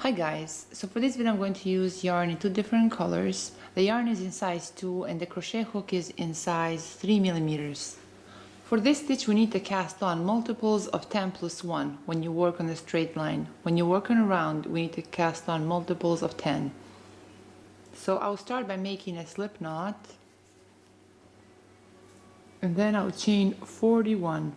Hi guys, so for this video I'm going to use yarn in two different colors. The yarn is in size 2 and the crochet hook is in size 3 millimeters. For this stitch we need to cast on multiples of 10 plus 1 when you work on a straight line. When you're working around we need to cast on multiples of 10. So I'll start by making a slip knot and then I'll chain 41.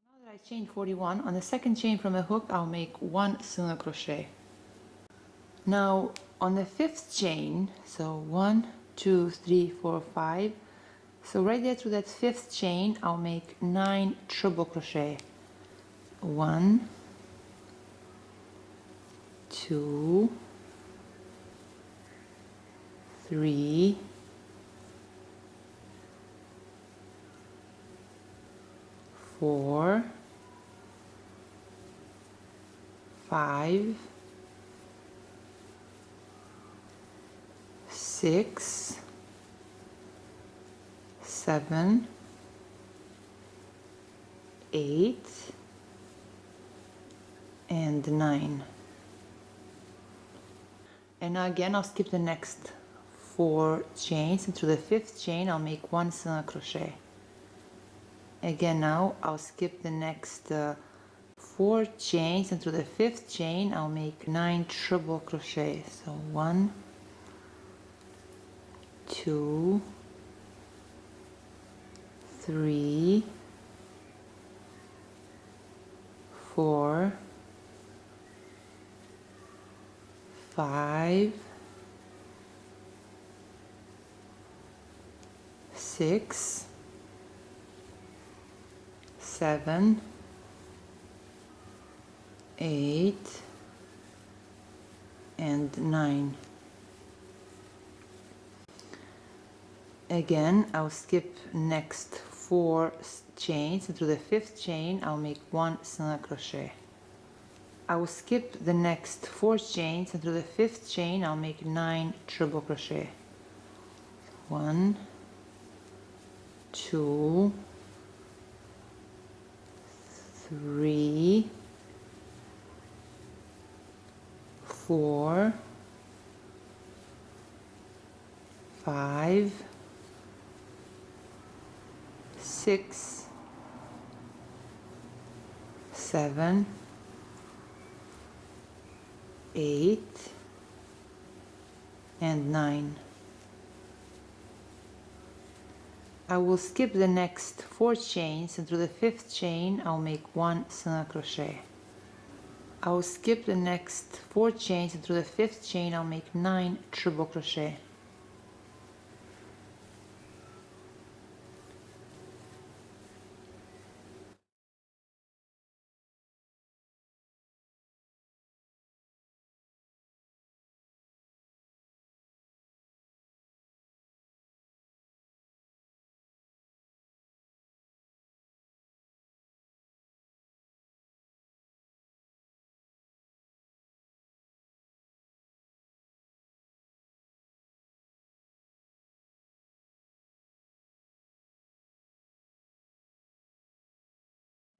Now that I chained 41, on the second chain from the hook I'll make 1 single crochet. Now on the 5th chain, so 1, 2, 3, 4, 5, so right there through that 5th chain I'll make 9 treble crochet. 1, 2, 3, 4, 5, 6, 7, 8, and 9. And now again I'll skip the next 4 chains, and through the 5th chain I'll make 1 single crochet. Again now I'll skip the next 4 chains, and through the 5th chain I'll make 9 treble crochet. So 1, 2, 3, 4, 5, 6, 7, 8, and 9. Again I'll skip next 4 chains, and through the 5th chain I'll make 1 single crochet. I will skip the next 4 chains, and through the 5th chain I'll make 9 treble crochet. 1, 2, 3, 4, 5, 6, 7, 8, and 9. I will skip the next 4 chains, and through the 5th chain I'll make 1 single crochet. I will skip the next 4 chains, and through the 5th chain I'll make 9 treble crochet.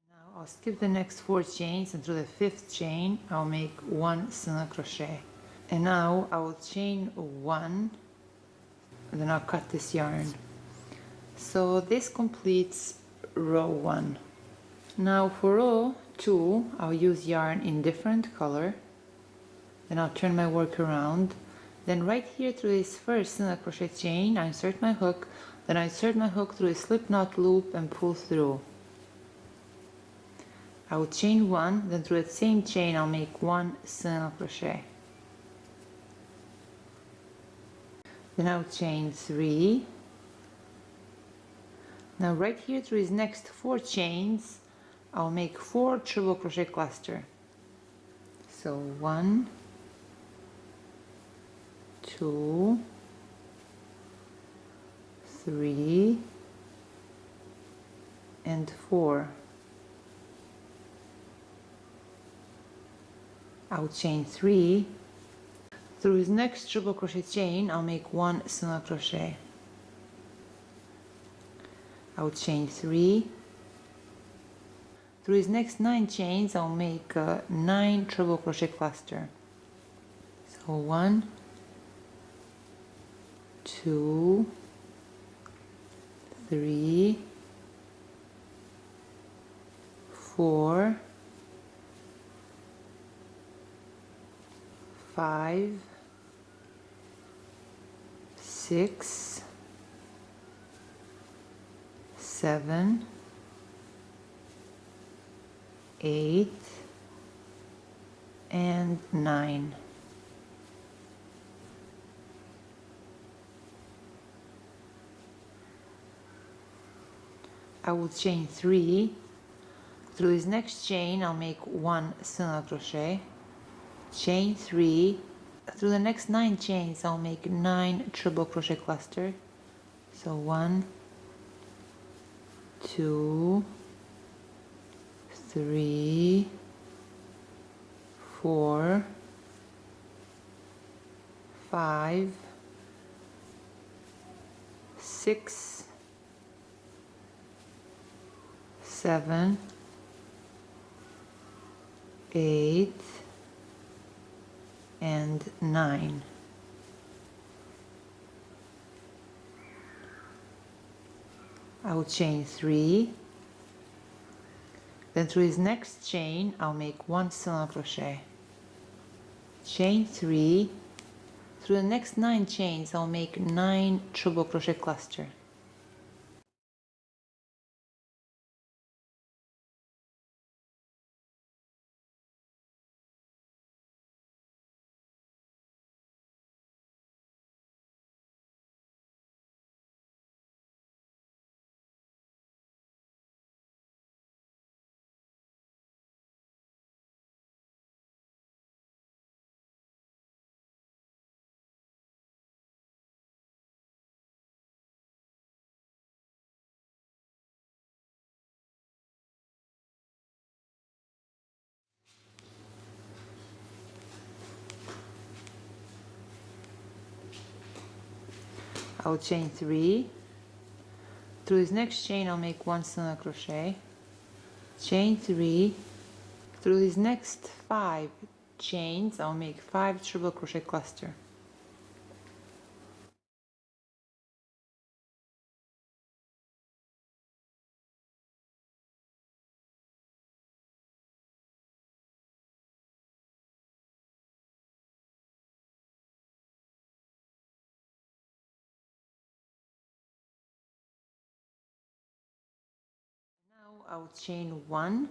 Now I'll skip the next 4 chains, and through the 5th chain I'll make 1 single crochet. And now I will chain 1, and then I'll cut this yarn. So this completes row 1. Now for row 2 I'll use yarn in different color. Then I'll turn my work around. Then right here through this first single crochet chain I insert my hook. Then I insert my hook through a slip knot loop and pull through. I will chain 1, then through that same chain I'll make 1 single crochet. Then I'll chain 3. Now right here through these next 4 chains I'll make 4 treble crochet cluster. So 1, 2, 3, and 4. I'll chain 3. Through his next triple crochet chain, I'll make 1 single crochet. I'll chain 3. Through his next 9 chains, I'll make 9 triple crochet cluster. So 1, 2, 3, 4, 5, 6, 7, 8, and 9. I will chain 3. Through his next chain, I'll make 1 single crochet, chain 3. Through the next 9 chains, I'll make 9 triple crochet cluster. So 1, 2, 3, 4, 5, 6, 7, 8, and 9. I will chain 3. Then through his next chain, I'll make 1 single crochet, chain 3. Through the next 9 chains, I'll make 9 triple crochet cluster. I'll chain 3. Through his next chain, I'll make 1 single crochet, chain 3. Through his next 5 chains, I'll make 5 triple crochet cluster. Now I'll chain 1.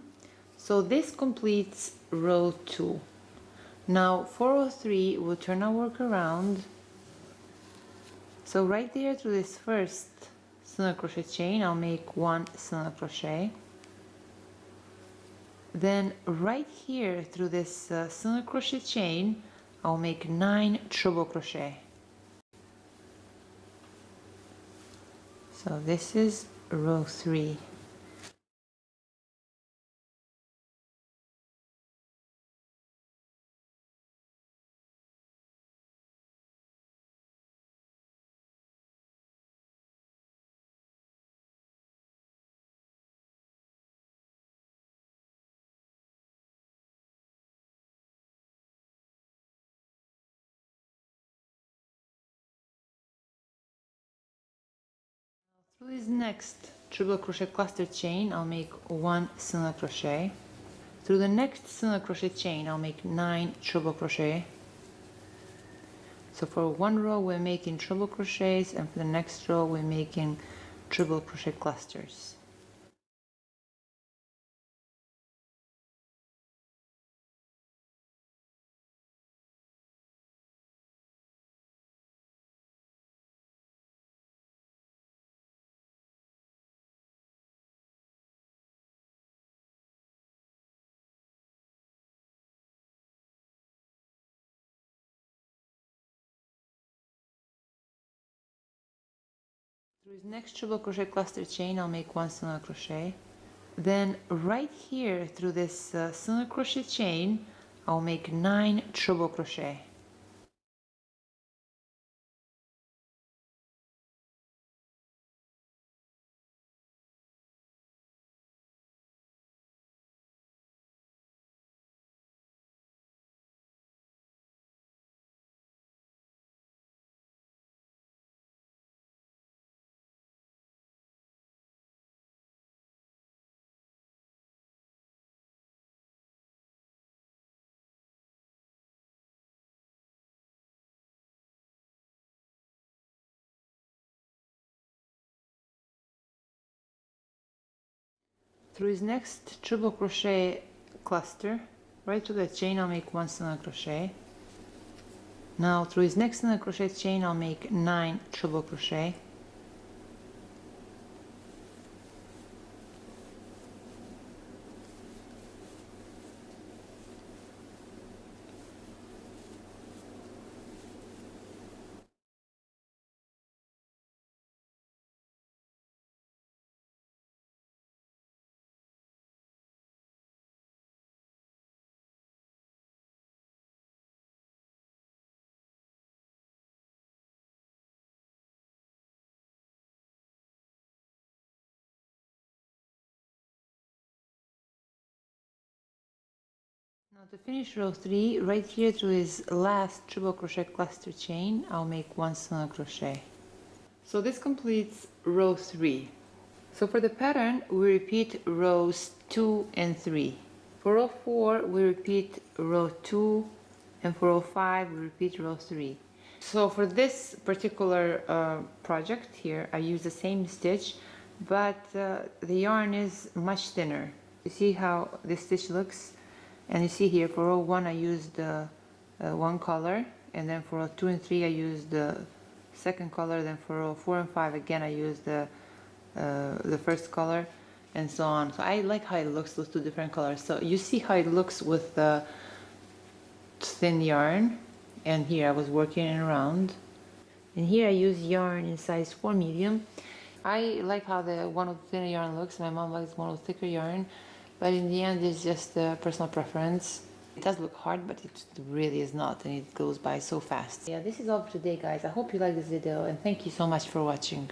So this completes row 2. Now for row 3, we'll turn our work around. So right there through this first single crochet chain, I'll make 1 single crochet. Then right here through this single crochet chain, I'll make 9 triple crochet. So this is row 3. Through this next triple crochet cluster chain, I'll make 1 single crochet. Through the next single crochet chain, I'll make 9 triple crochet. So for one row we're making triple crochets, and for the next row we're making triple crochet clusters. Through this next treble crochet cluster chain, I'll make 1 single crochet. Then right here through this single crochet chain, I'll make 9 treble crochet. Through this next treble crochet cluster, right through the chain, I'll make 1 single crochet. Now through this next single crochet chain, I'll make 9 treble crochet. Now to finish row 3, right here through this last treble crochet cluster chain, I'll make 1 single crochet. So this completes row 3. So for the pattern, we repeat rows 2 and 3. For row 4, we repeat row 2, and for row 5, we repeat row 3. So for this particular project here, I use the same stitch, but the yarn is much thinner. You see how this stitch looks? And you see here, for row 1 I used one color, and then for row 2 and 3 I used the second color, then for row 4 and 5 again I used the first color, and so on. So I like how it looks, those two different colors. So you see how it looks with the thin yarn, and here I was working it around. And here I use yarn in size 4 medium. I like how the one with thinner yarn looks. My mom likes one with thicker yarn. But in the end, it's just a personal preference. It does look hard, but it really is not, and it goes by so fast. Yeah, this is all for today, guys. I hope you liked this video, and thank you so much for watching.